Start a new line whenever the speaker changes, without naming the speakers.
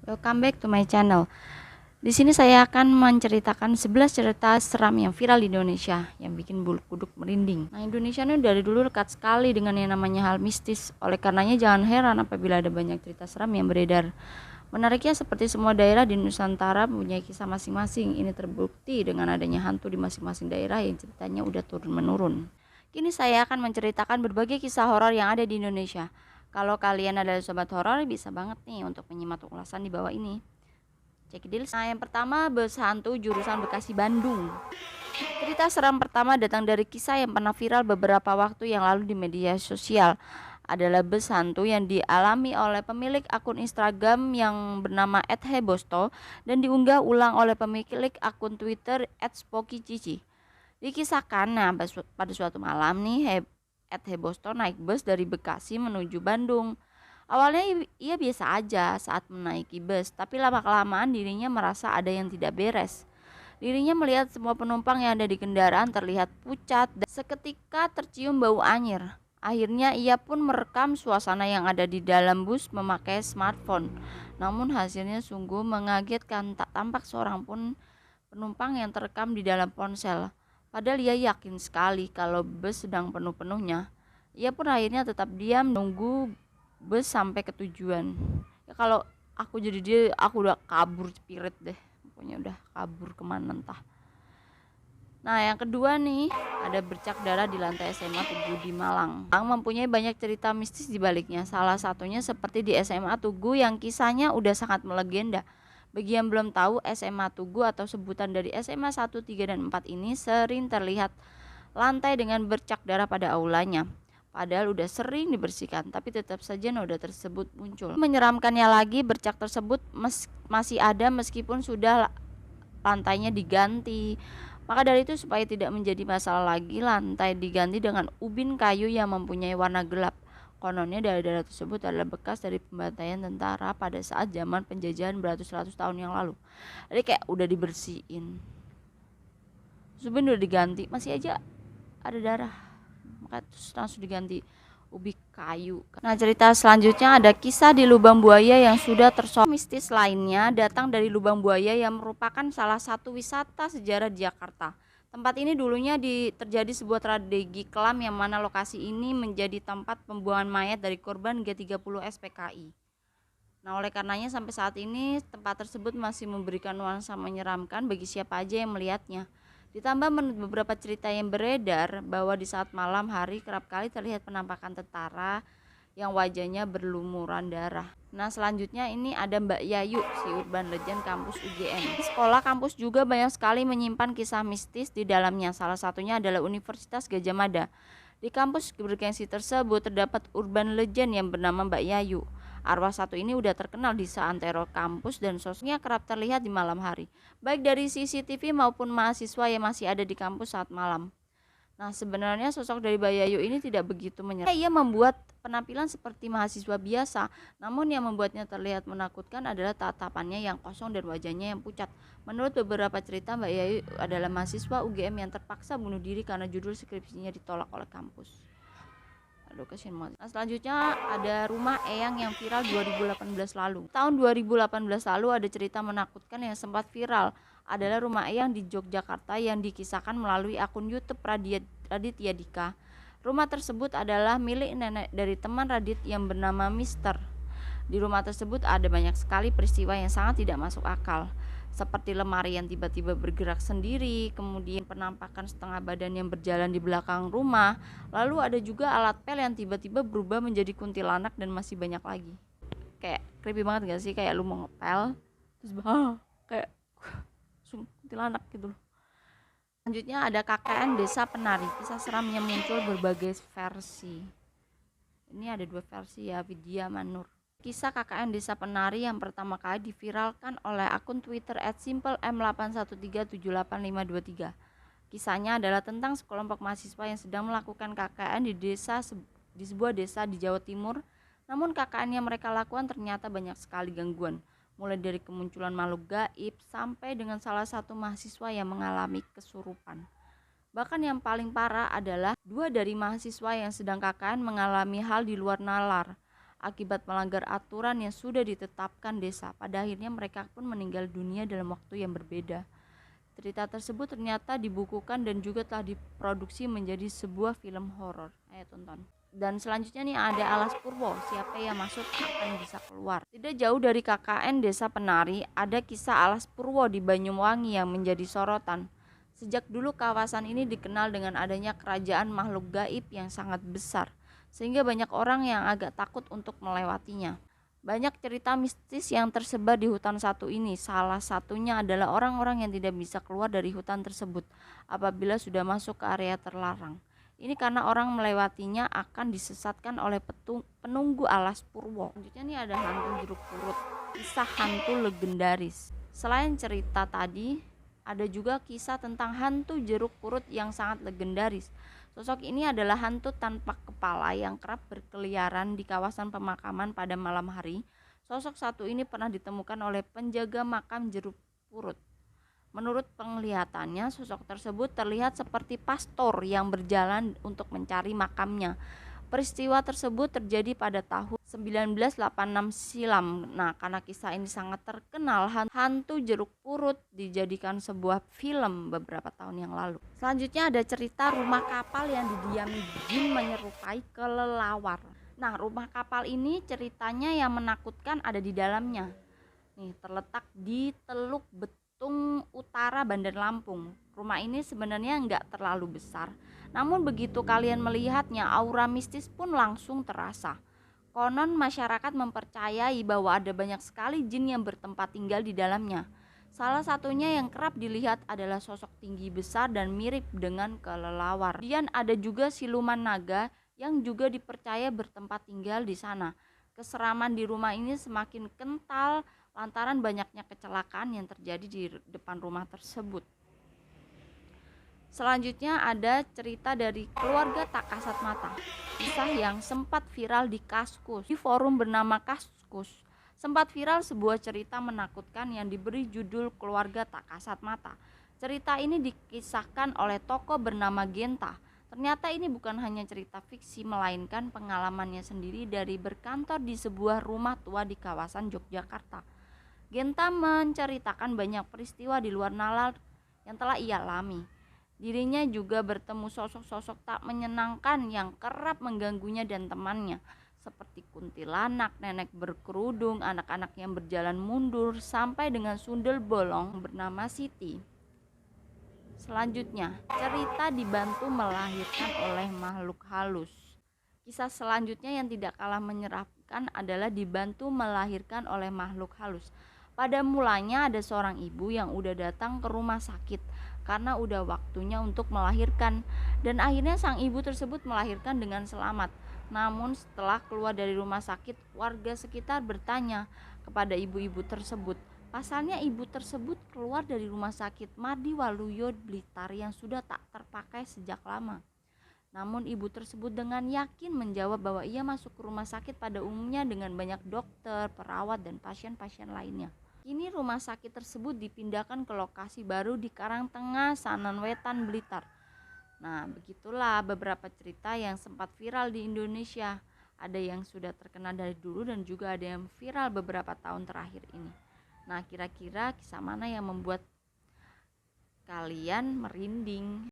Welcome back to my channel. Di sini saya akan menceritakan 11 cerita seram yang viral di Indonesia yang bikin bulu kuduk merinding. Nah, Indonesia ini dari dulu dekat sekali dengan yang namanya hal mistis. Oleh karenanya jangan heran apabila ada banyak cerita seram yang beredar. Menariknya seperti semua daerah di Nusantara mempunyai kisah masing-masing. Ini terbukti dengan adanya hantu di masing-masing daerah yang ceritanya udah turun-menurun. Kini saya akan menceritakan berbagai kisah horor yang ada di Indonesia. Kalau kalian adalah sobat horor, bisa banget nih untuk menyimak ulasan di bawah ini. Cekidil. Nah, yang pertama, bus hantu jurusan Bekasi Bandung. Cerita seram pertama datang dari kisah yang pernah viral beberapa waktu yang lalu di media sosial. Adalah bus hantu yang dialami oleh pemilik akun Instagram yang bernama @hebosto dan diunggah ulang oleh pemilik akun Twitter @spokicici. Dikisahkan, nah pada suatu malam nih, @hebosto naik bus dari Bekasi menuju Bandung. Awalnya ia biasa aja saat menaiki bus, tapi lama-kelamaan dirinya merasa ada yang tidak beres. Dirinya melihat semua penumpang yang ada di kendaraan terlihat pucat dan seketika tercium bau anyir. Akhirnya ia pun merekam suasana yang ada di dalam bus memakai smartphone. Namun hasilnya sungguh mengagetkan, tak tampak seorang pun penumpang yang terekam di dalam ponsel. Padahal ia yakin sekali kalau bus sedang penuh-penuhnya. Ia pun akhirnya tetap diam menunggu bus sampai ke tujuan. Ya kalau aku jadi dia, aku udah kabur spirit deh, pokoknya udah kabur kemana entah. Nah, yang kedua nih, ada bercak darah di lantai SMA Tugu di Malang. Mempunyai banyak cerita mistis di baliknya. Salah satunya seperti di SMA Tugu yang kisahnya udah sangat melegenda. Bagi yang belum tahu, SMA Tugu atau sebutan dari SMA 1, 3, dan 4 ini sering terlihat lantai dengan bercak darah pada aulanya. Padahal udah sering dibersihkan, tapi tetap saja noda tersebut muncul. Menyeramkannya lagi, bercak tersebut masih ada meskipun sudah lantainya diganti. Maka dari itu, supaya tidak menjadi masalah lagi, lantai diganti dengan ubin kayu yang mempunyai warna gelap. Kononnya darah-darah tersebut adalah bekas dari pembantaian tentara pada saat zaman penjajahan beratus-ratus tahun yang lalu. Jadi kayak udah dibersihin, ubin udah diganti, masih aja ada darah. Maka terus langsung diganti ubi kayu. Nah, cerita selanjutnya ada kisah di lubang buaya yang sudah tersohor. Mistis lainnya datang dari lubang buaya yang merupakan salah satu wisata sejarah di Jakarta. Tempat ini dulunya terjadi sebuah tragedi kelam yang mana lokasi ini menjadi tempat pembuangan mayat dari korban G30 SPKI. Nah, oleh karenanya sampai saat ini tempat tersebut masih memberikan nuansa menyeramkan bagi siapa aja yang melihatnya. Ditambah menurut beberapa cerita yang beredar bahwa di saat malam hari kerap kali terlihat penampakan tentara yang wajahnya berlumuran darah. Nah, selanjutnya ini ada Mbak Yayu, si urban legend kampus UGM. Sekolah kampus juga banyak sekali menyimpan kisah mistis di dalamnya. Salah satunya adalah Universitas Gadjah Mada. Di kampus bergengsi tersebut terdapat urban legend yang bernama Mbak Yayu. Arwah satu ini udah terkenal di seantero kampus dan sosoknya kerap terlihat di malam hari, baik dari CCTV maupun mahasiswa yang masih ada di kampus saat malam. Nah, sebenarnya sosok dari Mbak Yayu ini tidak begitu menyeramkan. Ia membuat penampilan seperti mahasiswa biasa, namun yang membuatnya terlihat menakutkan adalah tatapannya yang kosong dan wajahnya yang pucat. Menurut beberapa cerita, Mbak Yayu adalah mahasiswa UGM yang terpaksa bunuh diri karena judul skripsinya ditolak oleh kampus. Aduh, kasihan banget. Nah, selanjutnya ada rumah Eyang yang viral 2018 lalu. Tahun 2018 lalu ada cerita menakutkan yang sempat viral. Adalah rumah Eyang di Yogyakarta yang dikisahkan melalui akun YouTube Raditya Dika. Rumah tersebut adalah milik nenek dari teman Radit yang bernama Mister. Di rumah tersebut ada banyak sekali peristiwa yang sangat tidak masuk akal, seperti lemari yang tiba-tiba bergerak sendiri, kemudian penampakan setengah badan yang berjalan di belakang rumah, lalu ada juga alat pel yang tiba-tiba berubah menjadi kuntilanak, dan masih banyak lagi. Kayak creepy banget gak sih, kayak lu mau ngepel terus kayak kuntilanak gitu loh. Selanjutnya ada KKN Desa Penari. Kisah seramnya muncul berbagai versi. Ini ada dua versi ya, Vidya Manur. Kisah KKN Desa Penari yang pertama kali diviralkan oleh akun Twitter @simplem813785523. Kisahnya adalah tentang sekelompok mahasiswa yang sedang melakukan KKN di sebuah desa di Jawa Timur. Namun KKN yang mereka lakukan ternyata banyak sekali gangguan, mulai dari kemunculan makhluk gaib sampai dengan salah satu mahasiswa yang mengalami kesurupan. Bahkan yang paling parah adalah dua dari mahasiswa yang sedang KKN mengalami hal di luar nalar. akibat melanggar aturan yang sudah ditetapkan desa. Pada akhirnya mereka pun meninggal dunia dalam waktu yang berbeda. Cerita tersebut ternyata dibukukan dan juga telah diproduksi menjadi sebuah film horor. Ayo tonton. Dan selanjutnya nih ada Alas Purwo, siapa yang masuk akan bisa keluar. Tidak jauh dari KKN Desa Penari, ada kisah Alas Purwo di Banyuwangi yang menjadi sorotan. Sejak dulu kawasan ini dikenal dengan adanya kerajaan makhluk gaib yang sangat besar, sehingga banyak orang yang agak takut untuk melewatinya. Banyak cerita mistis yang tersebar di hutan satu ini. Salah satunya adalah orang-orang yang tidak bisa keluar dari hutan tersebut apabila sudah masuk ke area terlarang. Ini karena orang melewatinya akan disesatkan oleh penunggu Alas Purwo. Selanjutnya nih ada hantu jeruk purut, kisah hantu legendaris. Selain cerita tadi, ada juga kisah tentang hantu jeruk purut yang sangat legendaris. Sosok ini adalah hantu tanpa kepala yang kerap berkeliaran di kawasan pemakaman pada malam hari. Sosok satu ini pernah ditemukan oleh penjaga makam jeruk purut. Menurut penglihatannya, sosok tersebut terlihat seperti pastor yang berjalan untuk mencari makamnya. Peristiwa tersebut terjadi pada tahun 1986 silam. Nah, karena kisah ini sangat terkenal, hantu jeruk purut dijadikan sebuah film beberapa tahun yang lalu. Selanjutnya ada cerita rumah kapal yang didiami jin menyerupai kelelawar. Nah, rumah kapal ini ceritanya yang menakutkan ada di dalamnya. Nih, terletak di Teluk Betung Utara, Bandar Lampung. Rumah ini sebenarnya nggak terlalu besar, namun begitu kalian melihatnya, aura mistis pun langsung terasa. Konon masyarakat mempercayai bahwa ada banyak sekali jin yang bertempat tinggal di dalamnya. Salah satunya yang kerap dilihat adalah sosok tinggi besar dan mirip dengan kelelawar. Kemudian ada juga siluman naga yang juga dipercaya bertempat tinggal di sana. Keseraman di rumah ini semakin kental lantaran banyaknya kecelakaan yang terjadi di depan rumah tersebut. Selanjutnya ada cerita dari keluarga Tak Kasat Mata, kisah yang sempat viral di Kaskus. Di forum bernama Kaskus, sempat viral sebuah cerita menakutkan yang diberi judul Keluarga Tak Kasat Mata. Cerita ini dikisahkan oleh tokoh bernama Genta. Ternyata ini bukan hanya cerita fiksi, melainkan pengalamannya sendiri dari berkantor di sebuah rumah tua di kawasan Yogyakarta. Genta menceritakan banyak peristiwa di luar nalar yang telah ia alami. Dirinya juga bertemu sosok-sosok tak menyenangkan yang kerap mengganggunya dan temannya, seperti kuntilanak, nenek berkerudung, anak-anak yang berjalan mundur, sampai dengan sundel bolong bernama Siti. Selanjutnya, cerita dibantu melahirkan oleh makhluk halus. Kisah selanjutnya yang tidak kalah menyeramkan adalah dibantu melahirkan oleh makhluk halus. Pada mulanya ada seorang ibu yang udah datang ke rumah sakit karena udah waktunya untuk melahirkan, dan akhirnya sang ibu tersebut melahirkan dengan selamat. Namun setelah keluar dari rumah sakit, warga sekitar bertanya kepada ibu-ibu tersebut. Pasalnya ibu tersebut keluar dari rumah sakit Mardi Waluyo Blitar yang sudah tak terpakai sejak lama. Namun ibu tersebut dengan yakin menjawab bahwa ia masuk ke rumah sakit pada umumnya dengan banyak dokter, perawat, dan pasien-pasien lainnya. Kini rumah sakit tersebut dipindahkan ke lokasi baru di Karangtengah, Sananwetan, Blitar. Nah, begitulah beberapa cerita yang sempat viral di Indonesia. Ada yang sudah terkenal dari dulu dan juga ada yang viral beberapa tahun terakhir ini. Nah, kira-kira kisah mana yang membuat kalian merinding?